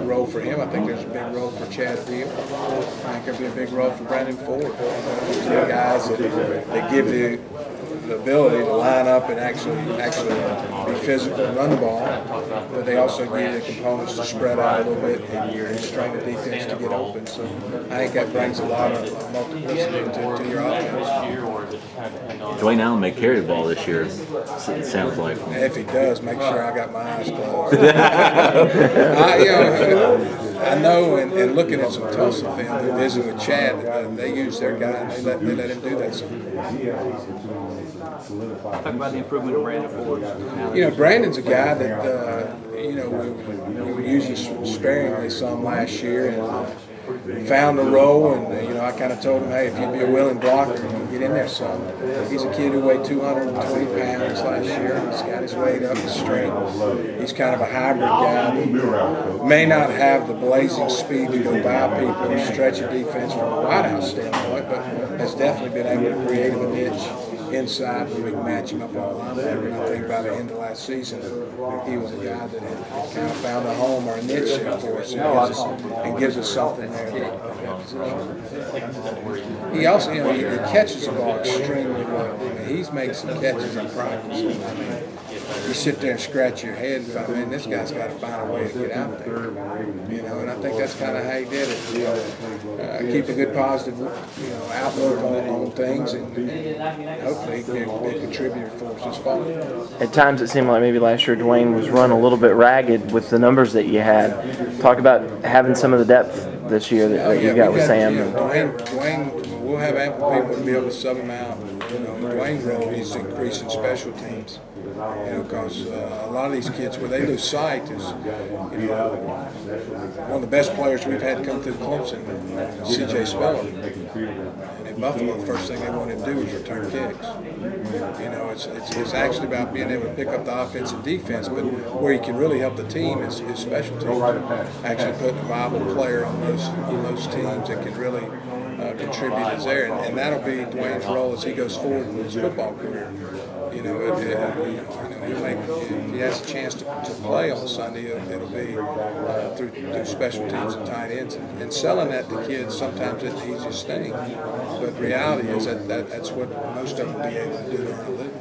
role for him. I think there's a big role for Chad Deal. I think there'll be a big role for Brandon Ford. Two guys that give the ability to line up and actually be physical and run the ball, but they also give you the components to spread out a little bit and strain the defense to get open. So I think that brings a lot of multiplicity to your offense. Dwayne Allen may carry the ball this year, it sounds like. If he does, make sure I got my eyes closed. I know, and looking at some Tulsa film, and visiting with Chad, they use their guy and they let him do that sometimes. Talk about the improvement of Brandon Ford. You know, Brandon's a guy that we were using sparingly some last year, and found a role, and I kind of told him, hey, if you'd be a willing blocker, you can get in there some. He's a kid who weighed 220 pounds last year. He's got his weight up, his strength. He's kind of a hybrid guy that may not have the blazing speed to go by people and stretch a defense from a wideout standpoint, but has definitely been able to create him a niche inside where we can match him up on the linebacker. And I think by the end of last season, he was a guy that had kind of found a home or a niche for us and gives us something there. He also, he catches the ball extremely well. I mean, he's made some catches in practice. I mean, you sit there and scratch your head and find, man, this guy's got to find a way to get out there. And I think that's kind of how he did it. Keep a good positive, outlook on things, and hopefully he can be a contributor for us this fall. At times it seemed like maybe last year Dwayne was run a little bit ragged with the numbers that you had. Talk about having some of the depth this year that you got with Sam. Dwayne, we'll have ample people to be able to sub him out. Dwayne's role needs to increase in special teams. Because a lot of these kids, where they lose sight, is one of the best players we've had come through Clemson, C.J. Speller. And in Buffalo, the first thing they wanted to do was return kicks. It's actually about being able to pick up the offense and defense, but where you can really help the team is special teams. Actually putting a viable player on those teams that can really contribute is there, and that'll be Dwayne's role as he goes forward in his football career. If he has a chance to play on Sunday, it'll be through special teams and tight ends. And selling that to kids sometimes isn't the easiest thing, but the reality is that's what most of them will be able to do to earn a living.